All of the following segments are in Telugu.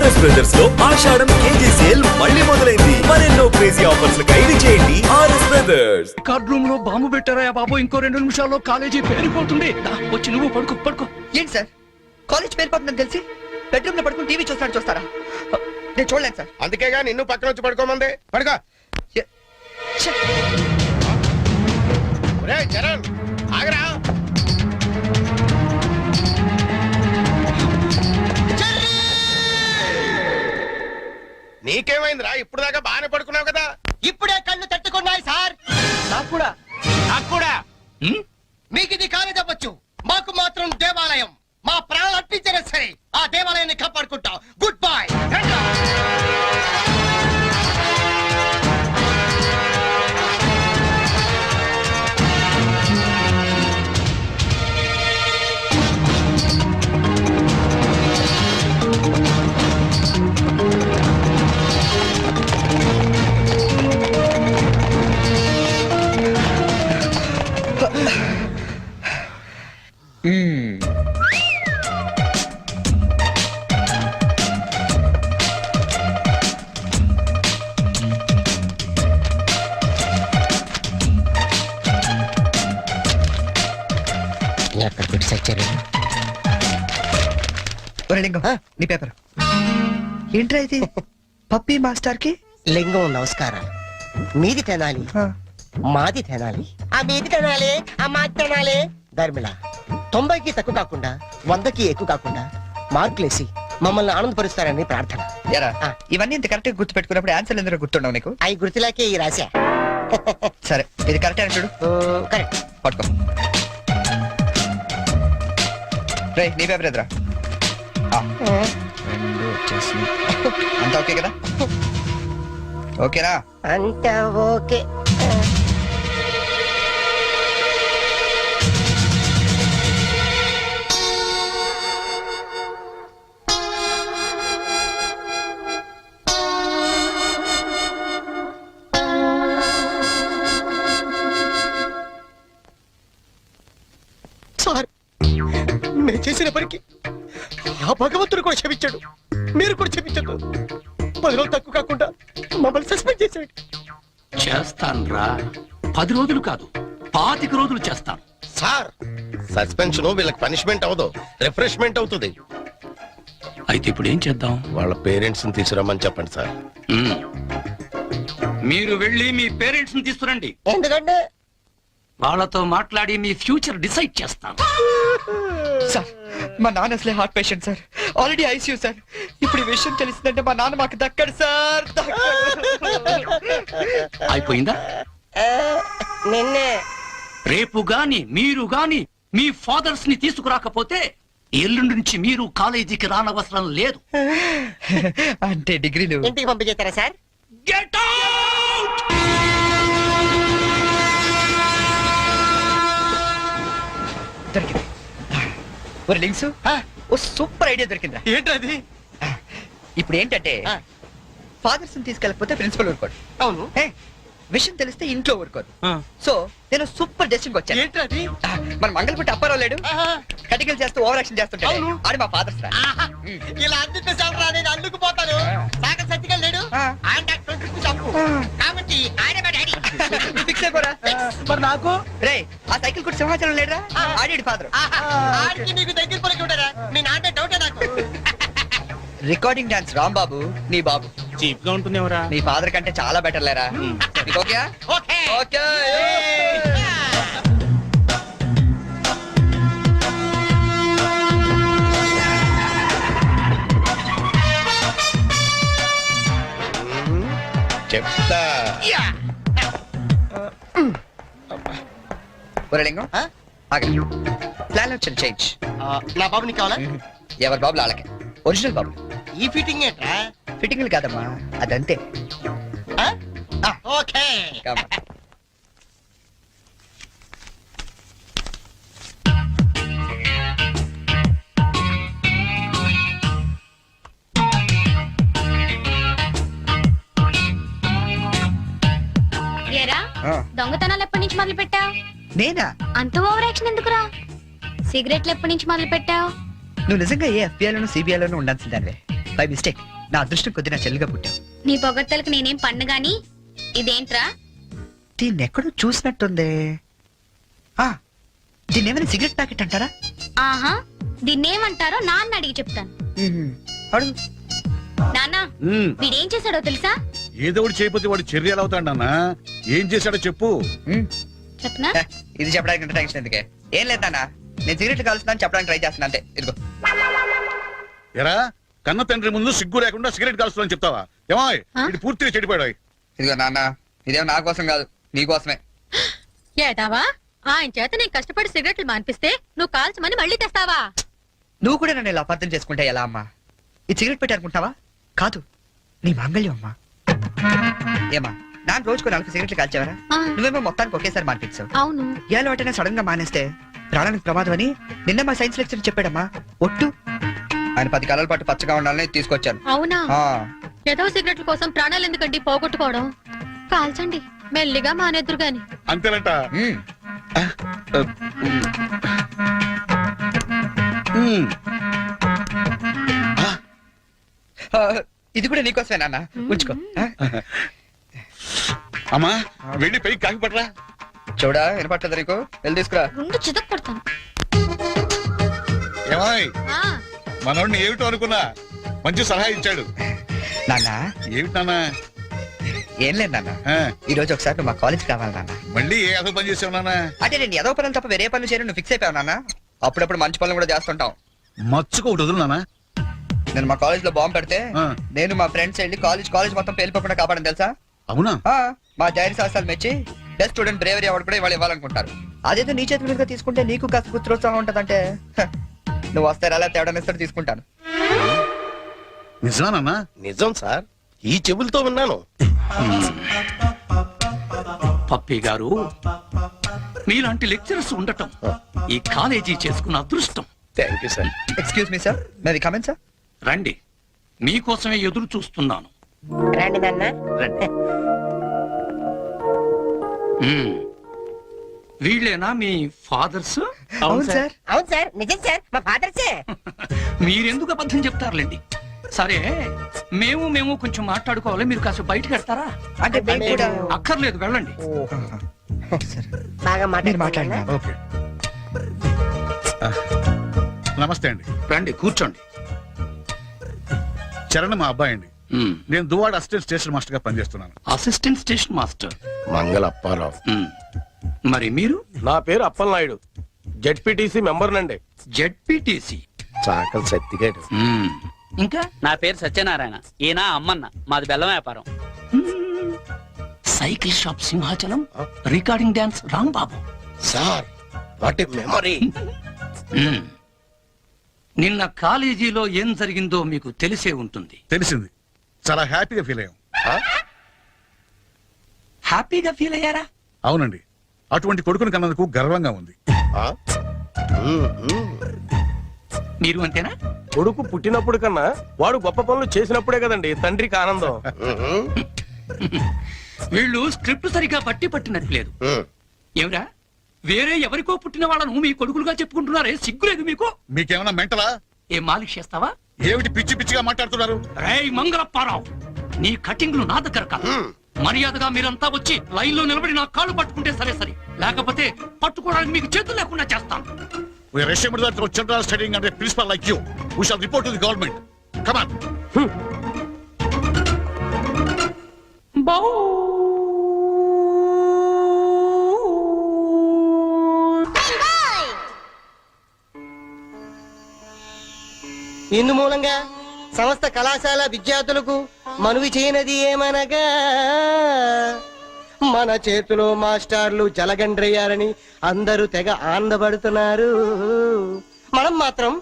ఆర్ఎస్ బ్రదర్స్ లో ఆషాఢం కేజీ సేల్ మళ్ళీ మొదలైంది. మరెన్నో క్రేజీ ఆఫర్స్ ఖైదు చేయండి ఆర్ఎస్ బ్రదర్స్. కార్డ్ రూమ్ లో బాంబు పెట్టారా బాబు? ఇంకో 2 నిమిషాల్లో కాలేజీ పేరిపోతుంది. వచ్చి నువ్వు పడుకో. ఏంటి సార్, కాలేజ్ పేరుపోతుందని తెలిసి బెడ్రూమ్ లో పడుకుని టీవీ చూస్తారా? నేను చూడలేను సార్. అందుకేగా నిన్ను పక్కన వచ్చి పడుకోమంది. పడుకో. ఒరేయ్ చరణ్, ఆగరా. నీకేమైందిరా? ఇప్పుడు దాకా బాగానే పడుకున్నావు కదా. ఇప్పుడే కళ్ళు తట్టుకున్నాయి సార్. నాకు కూడా మీకు ఇది కాలేజ్ అవ్వచ్చు, మాకు మాత్రం దేవాలయం. మా ప్రాణాలు అర్పించినా సరే ఆ దేవాలయాన్ని కాపాడుకుంటాం. Goodbye. నీ పేపర్ ఏంట్రా ఇది? పప్పి మాస్టర్ కి లింగం నమస్కారాలు. మీది తినాలి, మాది తినాలి, ఆ మీది తినాలి, ఆ మాది తినాలి. ధర్మిళ 90కి తక్కువ కాకుండా 100కి ఎక్కువ కాకుండా మార్కులేసి మమ్మల్ని ఆనందపరుస్తారని ప్రార్థన. ఇవన్నీ ఇంత కరెక్ట్ గా గుర్తు పెట్టుకున్నప్పుడు ఆన్సర్ ఎందుకు గుర్తుండవు నీకు? అవి గుర్తులాకే ఈ రాశా. సరే, ఇది కరెక్ట్ అని చూడు. కరెక్ట్. పట్టుకో. రే, నీ పేపర్ ఎదురా. అంతా ఓకే కదా? ఓకేనా? అంతా ఓకే. సార్, నేను చేసిన పనికి ఆ భగవంతుడు కూడా క్షమించాడు, మీరు కూడా క్షమించదు. 10 రోజులు తక్కువ కాకుండా మమ్మల్ని సస్పెండ్ చేశాడు. చేస్తాన్రా, 10 రోజులు కాదు 25 రోజులు చేస్తాను. సార్, సస్పెన్షన్ వీళ్ళకి పనిష్మెంట్ అవదు, రిఫ్రెష్మెంట్ అవుతుంది. అయితే ఇప్పుడు ఏం చేద్దాం? వాళ్ళ పేరెంట్స్ ని తీసుకురమ్మని చెప్పండి సార్. మీరు వెళ్ళి మీ పేరెంట్స్ ని తీసుకురండి. ఎందుకంటే వాళ్ళతో మాట్లాడి మీ ఫ్యూచర్ డిసైడ్ చేస్తాను. సార్, మా నాన్న అసలే heart patient sir, already ICU sir. ఇప్పుడు ఈ విషయం తెలిసిందంటే మా నాన్న మాకు దక్కడు సార్. అయిపోయిందా? నిన్నే రేపు గాని మీరు గాని మీ ఫాదర్స్ ని తీసుకురాకపోతే ఎల్లుండి నుంచి మీరు కాలేజీకి రానవసరం లేదు. అంటే డిగ్రీలు ఇంటికి పంపించేస్తారా సార్? Get out! దొరికింది. ఒరే లింక్స్, ఓ సూపర్ ఐడియా దొరికిందా? ఏంటది? ఇప్పుడు ఏంటంటే ఫాదర్స్ తీసుకెళ్ళకపోతే ప్రిన్సిపల్ ఊరుకోడు. అవును. విషయం తెలిస్తే ఇంట్లో ఊరుకోదు. సో నేను సూపర్ డెసిషన్ వచ్చాను. ఏంటది? మన మంగళపుట్టి అప్పారావు లేడు, కటికలు చేస్తూ ఓవర్ యాక్షన్ చేస్తుంటాడు. ఆడి మా ఫాదర్స్ రా. ఇలా అందితే సార్ నేను అందుకుపోతాను. సాగర్ సత్తిగా లేడు, ఆయన డాక్టర్ చంపు కాబట్టి ఆయన మా డాడీ. ఫిక్స్ అయిపోరా. మరి నాకు రే, ఆ సైకిల్ కూడా సింహాచలం లేడురా, ఆడి ఫాదర్. ఆడికి నీకు దగ్గర పలికి ఉంటారా? మీ నాన్న డౌటే నాకు. రికార్డింగ్ డాన్స్ రాంబాబు నీ బాబు చీప్ గా ఉంటుంది ఎవరా? నీ ఫాదర్ కంటే చాలా బెటర్ లేరా. Okay okay okay. చెప్తా. లింగం ఆగండి, ప్లాన్ వచ్చింది చేంజ్. నా బాబు నీకు కావాలా? ఎవరి బాబులు వాళ్ళకే, ఒరిజినల్ బాబులు. ఈ ఫిట్టింగ్ ఏంట్రా? ఫిట్టింగ్లు కాదమ్మా, అదంతే. ఓకే. దొంగతనాలు ఎప్పటి నుంచి మొదలు పెట్టావు? నేనా? అంత ఓవర్ యాక్షన్ ఎందుకురా? సిగరెట్లు ఎప్పటి నుంచి మొదలు పెట్టావు? నువ్వు నిజంగా ఏ FBI లోను CBI లోను ఉండాల్సిందానివే. బై మిస్టేక్ నా అదృష్టం కొద్ది నా చెల్లిగా పుట్టావు. నీ పొగడ్తలకు నేనేం పన్ను గాని ఇదేంట్రా? దీన్ని ఎక్కడో చూసినట్టుంది. ఆ, దీన్ని ఏమైనా సిగరెట్ ప్యాకెట్ అంటారా? ఆహా, దీన్నేమంటారో నాన్న అడిగి చెప్తాను. అడుగు. నాన్న, వీడేం చేశాడో తెలుసా? ఏదో ఒకటి చేయకపోతే వాడు చర్యలు అవుతాడు నాన్న. ఏం చేశాడో చెప్పు. చెప్పనా? హ, ఇది చెప్పడానికి అంత టెన్షన్ ఎందుకే? ఏం లేదు నాన్న, నేను సిగరెట్లు కాలుస్తున్నాను చెప్పడానికి ట్రై చేస్తున్నా అంతే. ఇదిగో. ఎరా కన్న తండ్రి ముందు సిగ్గు లేకుండా సిగరెట్ కాల్చుకోవాలని చెప్తావా? ఏమో ఇది పూర్తిగా చెడిపోయాడు. ఇదిగో నాన్న, ఇదేం నా కోసం కాదు, నీ కోసమే. ఏదావా ఆయన చేత నేను కష్టపడి సిగరెట్లు మానిపిస్తే నువ్వు కాల్చమని మళ్ళీ తెస్తావా? నువ్వు కూడా నన్ను ఇలా అబద్ధం చేసుకుంటే ఎలా అమ్మా? ఈ సిగరెట్ పెట్టి అనుకుంటావా? కాదు, నీ మాంగళ్యం అమ్మా. ఏమా, నాన్న రోజుకు 4 సిగరెట్లు కాల్చేవరా? ఆ. నువ్వేమో మొత్తానికి ఒకేసారి మానిపించావు. అవును. ఏ అలవాటైనా సడన్ గా మానేస్తే ప్రాణానికి ప్రమాదం అని నిన్న మా సైన్స్ లెక్చర్ చెప్పాడమ్మా. ఒట్టు. ఆయన 10 కాలాల పాటు పచ్చగా ఉండాలని తీసుకొచ్చాను. అవునా? ఆ, ఏదో సిగరెట్ల కోసం ప్రాణాలు ఎందుకండి పోగొట్టుకోవడం? కాల్చండి, మెల్లిగా మానేద్దురు గాని. అంతేనంట. ఉమ్. ఆ, ఇది కూడా నీకోసమే నాన్న, ఉంచుకో. ఆ? అమ్మా వెళ్ళి పైకి కాకి పడరా. చూడా, వినపట్టదు నీకు? వెళ్ళి తీసుకురా. రెండు చితక్ కొడతాను. ఏమాయ్ ఆ, మనోడిని ఏమిటో అనుకున్నా మంచి సలహా ఇచ్చాడు. నాన్న, ఏమిటి నాన్న? ఏం లేదు నాన్న, ఆ, ఈ రోజు ఒకసారి నువ్వు మా కాలేజ్ కావాలి నాన్న. మళ్ళీ ఏ అసలు పని చేసావు నాన్న? అంటే నేను ఏదో పనులు తప్ప వేరే పనులు చేయను నువ్వు ఫిక్స్ అయిపోయావు నాన్న. అప్పుడప్పుడు మంచి పనులు కూడా చేస్తుంటాం. మచ్చుకు ఒకటి వదులు నాన్న. నేను మా కాలేజ్ లో బాంబు పెడితే ఆ. నేను మా ఫ్రెండ్స్ వెళ్ళి కాలేజ్ మొత్తం పేలిపోకుండా కాపాడని తెలుసా? అవునా? ఆ, మా ధైర్య సాహసాలు మెచ్చి బెస్ట్ స్టూడెంట్ బ్రేవరీ అవార్డు కూడా ఇవాళ ఇవ్వాలనుకుంటారు. అదేదో నీ చేతి మీదుగా తీసుకుంటే నీకు కాస్త గుర్తురోత్సాహం ఉంటదంటే నువ్వు వస్తే అలా తేడా ఇస్తాడు తీసుకుంటాను. నిజమా నాన్న? నిజం సార్, ఈ చెవులతో విన్నాను. పప్పి గారు, మీలాంటి లెక్చరర్స్ ఉండటం ఈ కాలేజీ చేసుకున్న అదృష్టం. Thank you sir. Excuse me sir, may I come in sir? రండి, మీకోసమే ఎదురు చూస్తున్నాను. రండి నాన్న. రండి. మ్మ్. వీళ్ళేనా మీ ఫాదర్స్? అవును సార్. అవును సార్, నిజం సార్, మా ఫాదర్సే. మీరెందుకు అబద్ధం చెప్తారులేండి. సరే, మేము కొంచెం మాట్లాడుకోవాలి. మీరు కాస్త బయటకు వెళ్తారా? అంటే మేము కూడా అక్కర్లేదు, వెళ్ళండి. సరే. బాగా మీరు మాట్లాడినా ఓకే. ఆ, నమస్తే అండి. రండి, కూర్చోండి. చరణ్ మా అబ్బాయి అండి. మ్మ్. నేను దువాడ అసిస్టెంట్ స్టేషన్ మాస్టర్ గా పనిచేస్తున్నాను. Assistant station master. మంగళ అప్పారావు. మ్మ్. మరి మీరు? నా పేరు అప్పలనాయుడు, జెడ్పీటీసీ మెంబర్ నండి. జెడ్పీటీసీ. చాకలి సత్తిగాడు. ఇంకా నా పేరు సత్యనారాయణ, ఈయన అమ్మన్న, మాది బెల్లం వ్యాపారం. Cycle shop Simhachalam, recording dance Rambabu. Sir, what a memory. మ్మ్. నిన్న కాలేజీలో ఏం జరిగిందో మీకు తెలిసే ఉంటుంది. తెలిసింది. చాలా హ్యాపీగా ఫీల్ అయ్యాం. హ్యాపీగా ఫీల్ అయ్యారా? అవునండి, అటువంటి కొడుకుని కన్నందుకు గర్వంగా ఉంది. మీరు అంతేనా? కొడుకు పుట్టినప్పుడు కన్నా వాడు గొప్ప పనులు చేసినప్పుడే కదండి తండ్రికి ఆనందం. వీళ్ళు స్క్రిప్ట్ సరిగా పట్టినట్లేదు. ఏమిరా, వేరే ఎవరికో పుట్టిన వాళ్ళను మీ కొడుకులుగా చెప్పుకుంటున్నారే, సిగ్గులేదు మీకు? మీకేమైనా మెంటలా? ఏ మాలిష్ చేస్తావా? ఏమిటి పిచ్చి పిచ్చిగా మాట్లాడుతున్నారు? రేయ్ మంగళప్పారావు, నీ కటింగ్లు నా దగ్గర కాదు. మర్యాదగా మీరంతా వచ్చి లైన్ లో నిలబడి నా కాళ్ళు పట్టుకుంటే సరే, లేకపోతే పట్టుకోవడానికి మీకు చేతులు లేకుండా చేస్తాను. We are ashamed that our children are studying under a principal like you. We shall report to the government. Come on. ఇందు మూలంగా సమస్త కళాశాల విద్యార్థులకు మనవి చేయనది ఏమనగా, మన చేతిలో మాస్టర్లు జలగండ్రయ్యారని అందరూ తెగ ఆనందపడుతున్నారు. మనం మాత్రం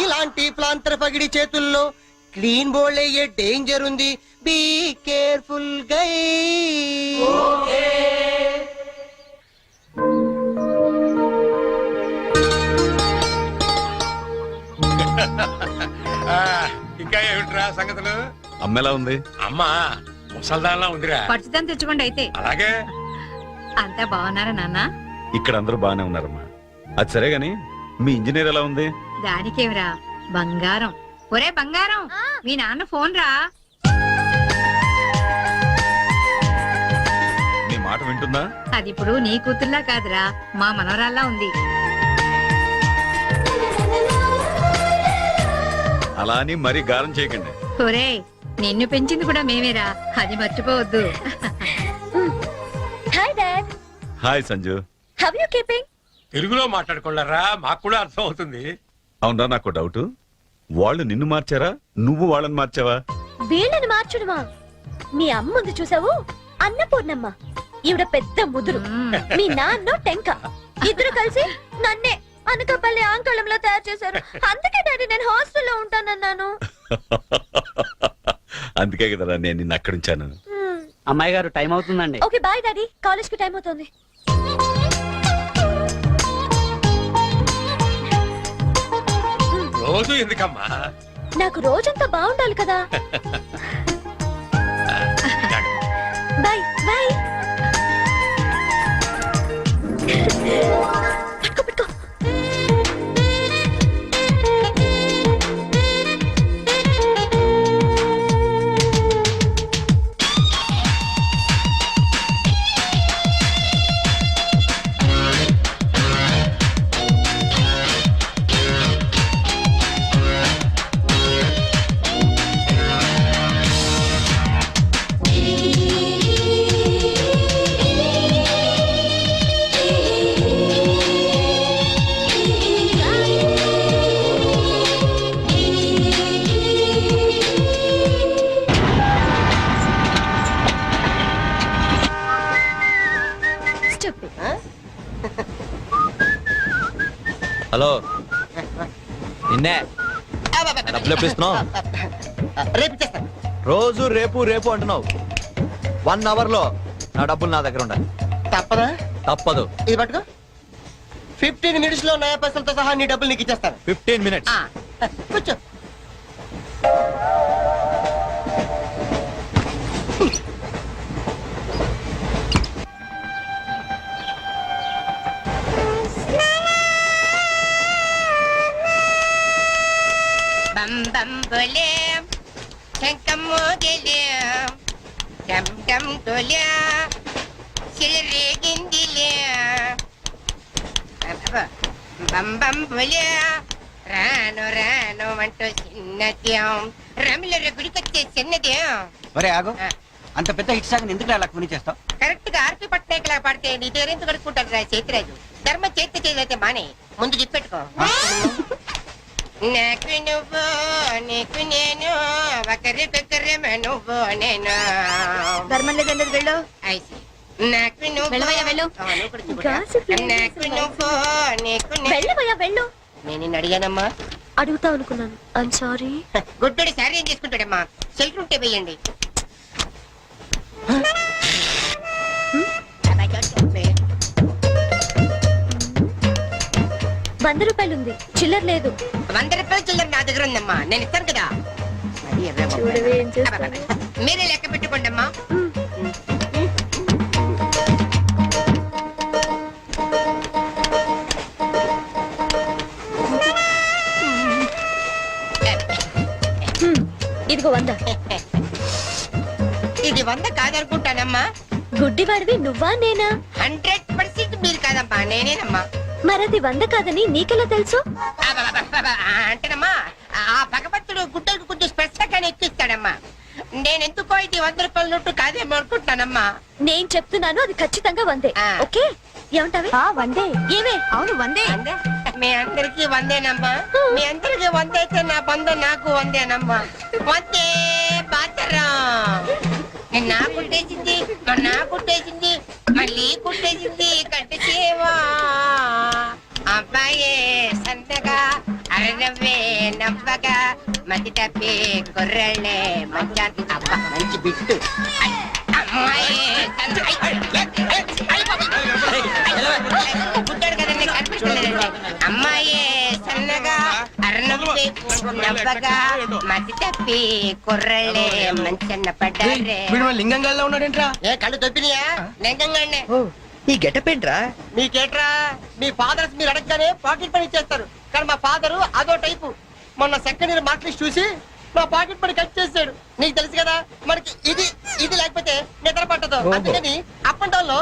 ఇలాంటి ప్లాంతర పగిడి చేతుల్లో క్లీన్ బోల్డ్ అయ్యే డేంజర్ ఉంది. బీ కేర్ఫుల్ గై. ఇంకా ఏమిట్రా సంగతులు? అమ్మెలా ఉంది? అమ్మా ముసల్దాన్లా ఉందిరా. పచ్చిదని తెచ్చుకోండి అయితే. అలాగే. అంతా బాగున్నారా నాన్న? ఇక్కడ అందరూ బాగానే ఉన్నారమ్మా. అది సరే గాని మీ ఇంజనీర్ ఎలా ఉంది? దానికేమిరా, బంగారం. ఒరే బంగారం మీ నాన్న ఫోన్ రా. నీ మాట వింటుందా? అది ఇప్పుడు నీ కూతుర్లా కాదురా, మా మనవరాల్లా ఉంది. అలా అని మరీ గారం చేయకండి. ఒరే నిన్ను పెంచింది కూడా మేమేరా, అది మర్చిపోవద్దు. Hi dad, hi Sanju. How you keeping? తెలుగులో మాట్లాడుకోలేరా, మాకు కూడా అర్థం అవుతుంది. అవునరా, నాకు డౌట్. వాళ్ళు నిన్ను మార్చారా, నువ్వు వాళ్ళని మార్చావా? వీళ్ళని మార్చుడుమా? మీ అమ్మ ఉంది చూసావు, అన్నపూర్ణమ్మ. ఈవిడ పెద్ద ముదురు, మీ నాన్న టెంక. ఇద్దరు కలిసి నన్నే అనకాపల్లి ఆంకళంలో తయారు చేశారు. అందుకే డాడీ నేను హాస్టల్లో ఉంటానన్నాను. అందుకే కదరా నేను నిన్ను అక్కడ ఉంచాను. అమ్మాయి గారు టైం అవుతుందండి. ఓకే బాయ్ డాడీ, కాలేజ్ కి టైం అవుతుంది. రోజు ఎందుకమ్మా? నాకు రోజంతా బాగుండాలి కదా. Bye bye. పట్టుకో పట్టుకో. హలో, నిన్నే డబ్బులు ఎప్పుడు ఇస్తున్నావు? రేపు ఇచ్చేస్తాను. రోజు రేపు రేపు అంటున్నావు. 1 అవర్ లో నా డబ్బులు నా దగ్గర ఉండాలి. తప్పదా? తప్పదు. ఇది పట్టుకో. 15 మినిట్స్ లో నయా పైసలతో సహా నీ డబ్బులు నీకు ఇచ్చేస్తాను. 15 మినిట్స్. కూర్చో. బం బం బోలే శంఖం మోగలే డమ్ డమ్ డోలే సిలరేగిందిలే బం బం బోలే రాను రాను అంటూ చిన్నదేం రమిల గుడికొచ్చే చిన్నదేం. ఒరే ఆగు, అంత పెద్ద హిట్ సాగ్ ఎందుకు అలా కొని చేస్తావు? కరెక్ట్ గా ఆర్పి పట్నాయక్ లా పాడితే నీ పేరెందుకు కడుక్కుంటారు రా చేతిరాజు. ధర్మ చేతి చేదైతే మానే ముందు చెప్పెట్టుకో. నాకు నువ్వు నీకు నేను ఒకరికొకరేమో నువ్వు నేను. ధర్మం లేదన్నది వెళ్ళు. నాకు నువ్వు వెళ్ళవయ్యా, వెళ్ళు. నాకు నువ్వు నీకు వెళ్ళవయ్యా వెళ్ళు. నేను నిన్ను అడిగానమ్మా. అడుగుతా అనుకున్నాను. I'm sorry. గుడ్డోడి సారీ ఏం చేసుకుంటాడమ్మా? షెల్టర్ ఉంటే వెయ్యండి. ₹100 ఉంది, చిల్లర లేదు. 100 రూపాయలు చిల్లర నా దగ్గర ఉందమ్మా, నేను ఇస్తాను కదా. చూడవే ఏం చేస్తాను. మీరే లెక్క పెట్టుకోండి అమ్మా. ఇదిగో 100. ఇది 100 కాదనుకుంటానమ్మా. గుడ్డివాడివి నువ్వా నేనా? 100% మీరు కాదమ్మా, నేనేనమ్మా. మరది 100 కాదని నీకెలా తెలుసు? అంటేనమ్మా, ఆ భగవంతుడు గుడ్డలకు కొంచెం స్పెషల్గానే ఎక్కిస్తాడమ్మా. నేనెందుకో ఇది 100 రూపాయల నోటు కాదేమో అనుకుంటానమ్మా. నేను చెప్తున్నాను, అది ఖచ్చితంగా 100. ఆ. ఓకే, ఏమంటావి? 100. ఏమే? అవును 100. మీ అందరికి 100నమ్మా. మీ అందరికి 100 అయితే నా బంధు నాకు 100నమ్మా. 100 బాతరం. నా కుట్టేసింది, నా కుట్టేసింది, మళ్ళీ కుట్టేసింది కంటి సేవా. అబ్బాయే సంతగా అరనవ్వే నవ్వగా మతి తప్పి కుర్రళ్ళే మంచి అబ్బా మంచి బిట్టు. అమ్మాయి పుట్టాడు కదండి, కనిపించలేదండి. అమ్మాయే సన్నగా అరనవ్వే నవ్వగా మతి తప్పి కుర్రళ్ళే మంచన్న పడ్డారే. లింగంగా ఉన్నాడేంట్రా? ఏ కళ్ళు తప్పినాయా? లింగంగానే. ఈ గెటప్ ఏంట్రా? మీకేట్రా? మీ ఫాదర్స్ మీరు అడగగానే పాకెట్ పని ఇచ్చేస్తారు, కానీ మా ఫాదరు అదో టైపు. మొన్న సెకండ్ ఇయర్ మార్క్ లిస్ట్ చూసి నా పాకెట్ పడి కట్ చేసాడు. నీకు తెలుసు కదా మనకి ఇది లేకపోతే నిద్ర పట్టదు. ఓహో. అందుకని అప్ అండ్ డౌన్ లో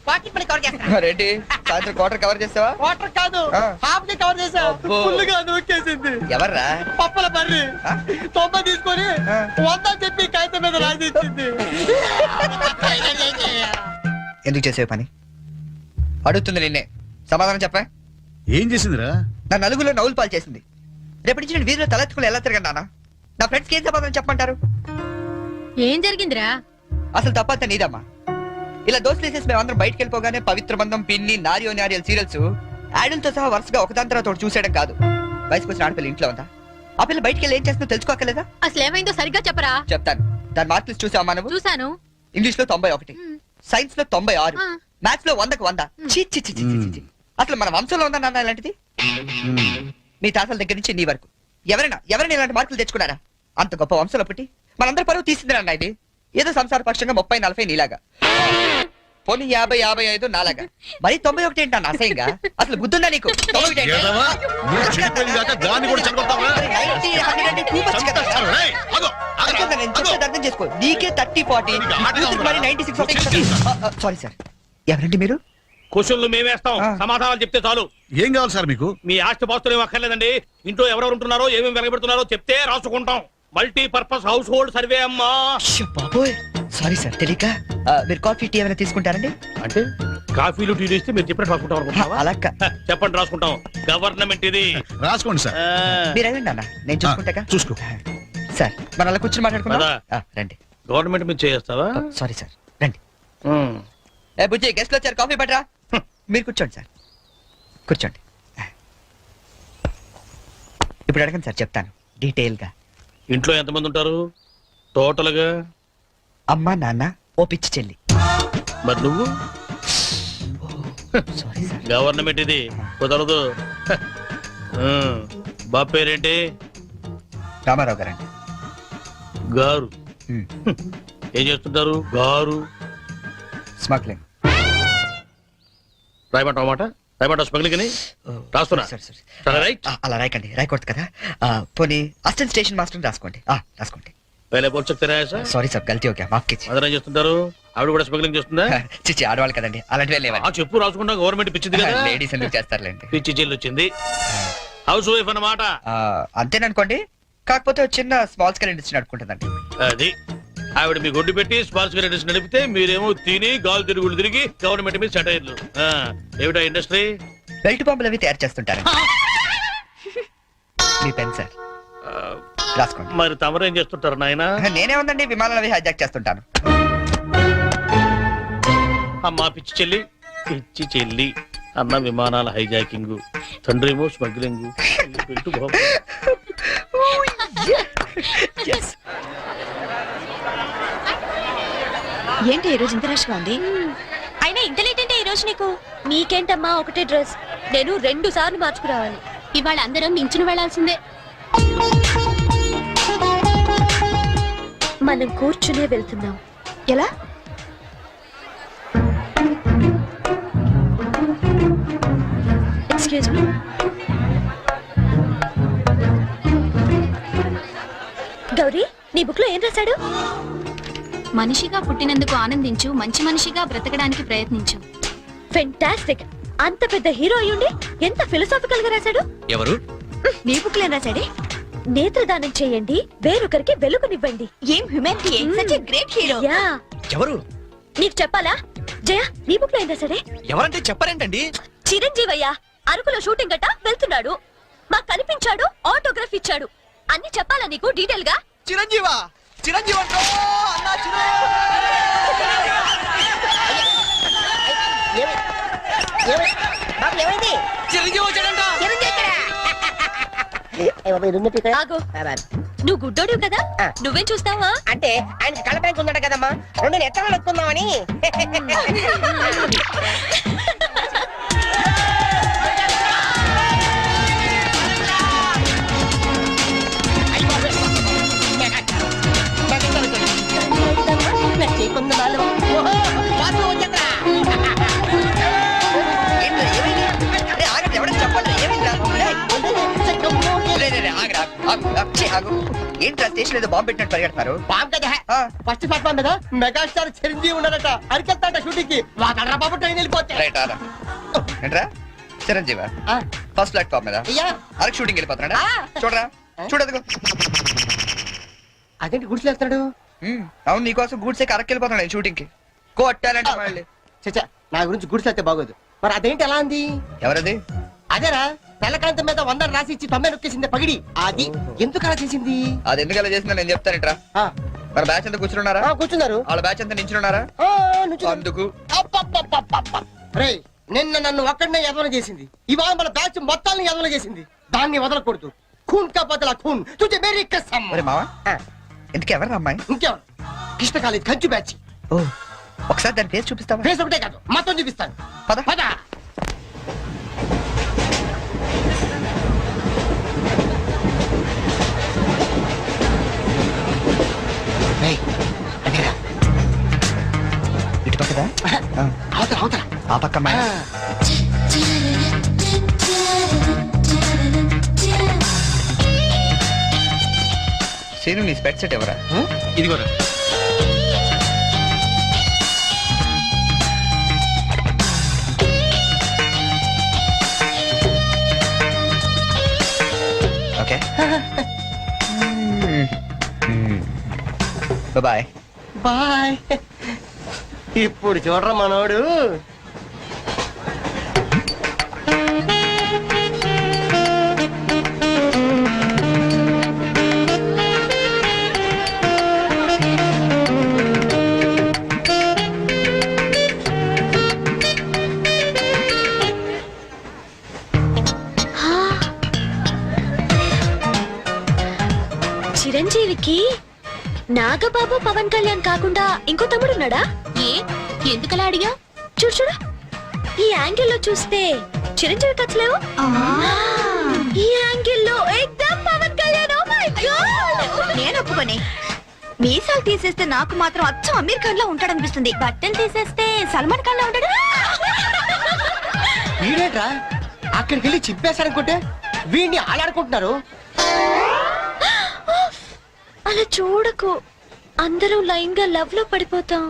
పాకెట్ పడి కవర్ చేస్తాను. రెడ్డి సాయంత్రం క్వార్టర్ కవర్ చేస్తావా? వాటర్ కాదు ఆ. హాఫ్ కి కవర్ చేసా. అబ్బో. ఫుల్ గా నూకేసింది. ఎవర్రా? పప్పల బర్రి ఆ? 90 తీసుకొని ఆ. 100 చెప్పి కాగితం మీద రాసి ఇచ్చింది. ఎందుకు చేసే పని అడుగుతుంది నిన్నే, సమాధానం చెప్పా. ఏం చేసిందిరా? నా నలుగులో నవ్వులు పాలు చేసింది. రేపటి నుంచి నేను వీధిలో తలెత్తుకుని ఎలా తిరగను నాన్న? నా ఫ్రెండ్స్కి ఏం సమాధానం చెప్పమంటారు? ఏం జరిగిందిరా? అసలు తప్పంతా నీదమ్మా. ఇలా దోస్తులు వేసేసి మేమందరం బయటకు వెళ్ళిపోగానే పవిత్ర బంధం, పిన్ని, నారియో నారియల్ సీరియల్స్ యాడల్తో సహా వరుసగా ఒకదాని తర్వాత ఒకటి చూసేయడం కాదు. వయసుకు వచ్చిన ఆడపిల్ల ఇంట్లో ఉందా? ఆ పిల్ల బయటికి వెళ్ళి ఏం చేస్తుందో తెలుసుకోకలేదా? అసలు ఏమైందో సరిగ్గా చెప్పరా? చెప్తాను. దాని మార్కులు చూసావా నువ్వు? చూశాను. ఇంగ్లీష్ లో 91, సైన్స్ లో 96, ఆ. మ్యాథ్స్ లో 100కు 100. ఛీ, ఛీ, ఛీ, ఛీ, ఛీ, ఛీ. అసలు మన వంశంలో ఉందా నాన్న ఇలాంటిది? మీ తాతల దగ్గర నుంచి నీ వరకు ఎవరైనా ఇలాంటి మార్కులు తెచ్చుకున్నారా? అంత గొప్ప వంశంలో పుట్టి మనందరి పరువు తీసింది నాన్న ఇది. ఏదో సంసార పక్షంగా 30-40 నీలాగా, పోనీ 50-55 నాలాగా, మరి 91 ఏంటి అన్న అసహ్యంగా? అసలు బుద్ధుందా నీకు? 91 ఏంటి? ఏదవా? నువ్వు చెడిపోయింది కాక దాన్ని కూడా చెడగొడతావా? 90, 100 అంటే too much కదా. చంపేస్తాను. రేయ్, ఆగు, ఆగురా, అర్థం నేను ఆగు. చెప్పేది అర్థం చేసుకో. నీకే 30-40, నీకు ఆటగా ఉందా? మరి 96. సారీ సార్, ఎవరండి మీరు? క్వశ్చన్లు మేమేస్తాం, ఆ. సమాధానాలు చెప్తే చాలు. ఏం కావాలి సార్ మీకు? మీ ఆస్తి పాస్తులు ఏం అక్కర్లేదండి. ఇంట్లో ఎవరెవరు ఉంటున్నారో ఏమేమి వెలగబెడుతున్నారో చెప్తే రాసుకుంటాం. మల్టీపర్పస్ హౌస్ హోల్డ్ సర్వే అమ్మా. అయ్యో బాబోయ్, సారీ సార్ తెలియక. మీరు కాఫీ టీ ఏమైనా తీసుకుంటారండి? అంటే కాఫీలు టీలు ఇస్తే మీరు చెప్పినట్టు రాసుకుంటాం అనుకుంటున్నావా? అలా చెప్పండి, రాసుకుంటాం. గవర్నమెంట్ ఇది. రాసుకోండి సార్. మీరు వెళ్ళండి అన్న, నేను చూసుకుంటాగా. చూసుకో. సార్ మనం అలా కూర్చొని మాట్లాడుకుందాం. పద. రండి. గవర్నమెంట్ మీద చేస్తావా? సారీ సార్, రండి. ఏ బుజ్జి, గెస్ట్లు వచ్చారు, కాఫీ పట్టరా. మీరు కూర్చోండి సార్, కూర్చోండి. ఇప్పుడు అడగండి సార్, చెప్తాను డీటెయిల్ గా. ఇంట్లో ఎంతమంది ఉంటారు టోటల్ గా? అమ్మ, నాన్న, ఓ పిచ్చి చెల్లి. మరి నువ్వు? Sorry sir. గవర్నమెంట్ ఇది, కుదరదు. బాబు పేరేంటి? రామారావు గారండి. గారు. ఏం చేస్తుంటారు గారు? స్మగ్లింగ్. రాయమంటావు మాట? రాయమంటావు స్మగ్లింగ్ అని? రాస్తున్నా. సరే, రైట్. అలా రాయకండి, రాయకూడదు కదా. పోనీ అసిస్టెంట్ స్టేషన్ మాస్టర్ రాసుకోండి. రాసుకోండి. పहले बोल सकते रहे ऐसा? సారీ సార్, గల్తీ ఓకే, మాఫ్ कीजिए. మదర్ ఏం చేస్తుంటారు? ఆవిడ కూడా స్మగ్లింగ్ చేస్తుందా? చిచ్చి, ఆడవాళ్ళు కదండి, అలాంటివే లేవండి. చెప్పు, రాసుకుంటా. గవర్నమెంట్ పిచ్చింది కదా. లేడీస్ ఎందుకు చేస్తారులేండి. పిచ్చి చెల్లి వచ్చింది. హౌస్ వైఫ్ అన్నమాట. అంతేననుకోండి, కాకపోతే ఒక చిన్న స్మాల్ స్కేల్ ఇండస్ట్రీ నడుపుకుంటుందండి. అది ఆవిడ మీ గొడ్డు పెట్టి స్పాన్స్ ఇండస్ట్రీ నడిపితే మీరేమో తిని గాలి తిరుగులు తిరిగి గవర్నమెంట్ మీద సెటైర్లు. ఏమిటా ఇండస్ట్రీ? బెల్ట్ బాంబులు అవి తయారు చేస్తుంటారు. మీ పెన్ సార్, రాసుకోండి. మరి తమరు ఏం చేస్తుంటారు నాయన? నేనే ఉందండి, విమానాలు అవి హైజాక్ చేస్తుంటాను. అమ్మా పిచ్చి చెల్లి, పిచ్చి చెల్లి అన్న విమానాల హైజాకింగ్, తండ్రేమో స్మగ్లింగ్. ఏంటి ఈ రోజు ఇంత రష్ గా ఉంది? అయినా ఇంత లేట్ అంటే ఈ రోజు నీకు? నీకేంటమ్మా ఒకటే డ్రెస్, నేను 2 సార్లు మార్చుకురావాలి. ఇవాళ అందరం నించుని వెళ్లాల్సిందే. మనం కూర్చునే వెళ్తున్నాం. ఎలా? Excuse me. గౌరీ, నీ బుక్ లో ఏం రాశాడు? మనిషిగా పుట్టినందుకు ఆనందించు, మంచి మనిషిగా బ్రతకడానికి ప్రయత్నించు. ఫెంటాస్టిక్. అంత పెద్ద హీరో అయ్యుండి ఎంత ఫిలసాఫికల్ గా రాశాడు. ఎవరు? నీ బుక్ లో ఏం రాశాడే? నేత్రదానం చేయండి, వేరొకరికి వెలుగునివ్వండి. ఏం humanity, such a great hero. Yeah. ఎవరు? నీకు చెప్పాలా? జయ, నీ బుక్ లో ఏం రాశాడే? ఎవరంటే చెప్పారేంటండి? చిరంజీవయ్య అరకులో షూటింగ్ గట్ట వెళ్తున్నాడు, మాకు కనిపించాడు, ఆటోగ్రాఫ్ ఇచ్చాడు. అన్ని చెప్పాలా నీకు డీటెయిల్ గా? చిరంజీవా, చిరంజీవి అంటో అన్నా, చిరంజీవి వచ్చాడంట. ఆగు, నువ్వు గుడ్డోడివి కదా, నువ్వేం చూస్తావా? అంటే ఆయన కళ్ళ బ్యాంక్ ఉన్నాడు కదమ్మా, 2 ఎత్తనాలు ఎక్కుందామని. ఎవరైనా చెప్పండి, ఏమైంది? ఆగరా, ఆగు. ఏంట్రా స్టేషన్ ఏదో బాంబు పెట్టినట్టు పరిగెడతారు? బాంబు కదా ఆ, ఫస్ట్ ప్లాట్ఫామ్ మీద మెగాస్టార్ చిరంజీవి ఉన్నాడట అరికెళ్తాట షూటింగ్ కి వాడరా బాబు ట్రైన్ వెళ్ళిపోతే రైట్ ఆరా. ఏంట్రా చిరంజీవా ఆ, ఫస్ట్ ప్లాట్ఫామ్ మీద అయ్యా అరకు షూటింగ్ వెళ్ళిపోతున్నాడా? ఆ. చూడరా చూడదుగో. అదేంటి గుడిసెళ్తాడు అవును నీకోసం గూడ్సే అరకు వెళ్ళిపోతున్నాడు షూటింగ్ కి. కొట్టాలంటే మళ్ళీ. చచ్చా నా గురించి గుడిసెళ్తే బాగోదు మరి అదేంటి ఎలా అంది ఎవరది? అదేరా తెల్లకాంతం మీద 100 రాసి ఇచ్చి 90 నొక్కేసింది పగిడి అది ఎందుకు అలా చేసింది అది ఎందుకు అలా చేసిందో నేను చెప్తానంట్రా. ఆ, మన బ్యాచ్ అంతా కూర్చున్నారా? ఆ, కూర్చున్నారు వాళ్ళ బ్యాచ్ అంతా నించున్నారా? ఆ, నుంచున్నారు. అందుకు అబ్బబ్బబ్బబ్బబ్బ. రేయ్ నిన్న నన్ను ఒక్కడనే ఎదవన చేసింది ఇవాళ మన బ్యాచ్ మొత్తాన్ని ఎదవన చేసింది దాన్ని వదలకూడదు ఖూన్ కా బదలా ఖూన్ తుజే మేరీ కసమ్ ఒరే మావా ఆ, ఎందుకు ఎవరు అమ్మాయి? ఇంకెవరు కృష్ణ కాలేజ్ కంచు బ్యాచ్ ఓ ఒకసారి దాని పేరు చూపిస్తావా? ఫేస్ ఒకటే కాదు మొత్తం చూపిస్తాను పద. పద రేయ్, అదేరా. ఇటు పక్కదా? ఆ, అవతల అవతల ఆ పక్క అమ్మాయి. ఆ. సీను నీ స్పెట్ సెట్ ఎవరా? ఇదిగోరా. Okay bye. బాయ్ ఇప్పుడు చూడరా మనోడు చిరంజీవికి నాగబాబు పవన్ కళ్యాణ్ కాకుండా ఇంకో తమ్ముడున్నాడా? ఏ ఎందుకలా అడిగా చూడు చూడు ఈ యాంగిల్ లో చూస్తే చిరంజీవి కచ్చలేవు. ఈ యాంగిల్ లో ఎక్దమ్ Pawan Kalyan. Oh my God నేను ఒప్పుకొని మీసాలు తీసేస్తే నాకు మాత్రం అచ్చం అమీర్ ఖాన్ లా ఉంటాడనిపిస్తుంది. బట్టలు తీసేస్తే సల్మాన్ ఖాన్ లా ఉంటాడు. వీడేట్రా అక్కడికి వెళ్ళి చింపేశారనుకుంటే వీడిని ఆడాడుకుంటున్నారు అలా చూడకు అందరూ లైన్ గా లవ్ లో పడిపోతాం.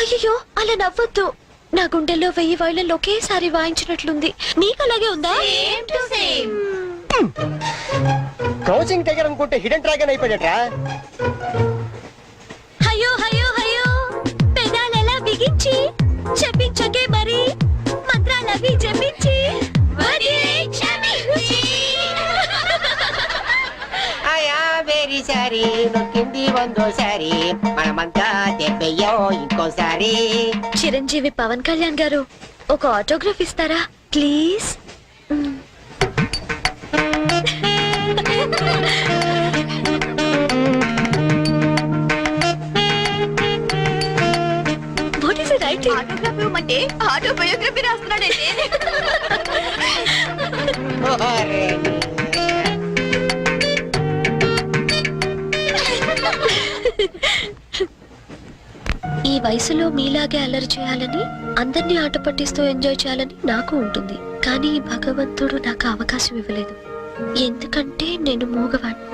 అయ్యో అలా నవ్వొద్దు. నా గుండెల్లో 1000 వైలెన్లు ఒకేసారి వాయించినట్లుంది. నీకు అలాగే ఉందా? క్రౌచింగ్ టైగర్ అనుకుంటే హిడెన్ డ్రాగన్ అయిపోయాడట్రా అయ్యో అయ్యో అయ్యో పెదాలెలా బిగించి చెప్పించకే మరి మంత్రాలవి జపించి ఆయా వెరీ సారీ నొక్కింది వందోసారి మనమంతా దెబ్బయ్యో ఇంకోసారి. చిరంజీవి పవన్ కళ్యాణ్ గారు ఒక ఆటోగ్రాఫ్ ఇస్తారా please? What is it writing? Autograph ఇవ్వమంటే ఆటోబయోగ్రఫీ రాస్తున్నాడంటే. ఓరే నీ. ఈ వయసులో మీలాగే అల్లరి చేయాలని అందరినీ ఆట పట్టిస్తూ ఎంజాయ్ చేయాలని నాకు ఉంటుంది. కానీ భగవంతుడు నాకు అవకాశం ఇవ్వలేదు. ఎందుకంటే నేను మూగవాణ్ణి.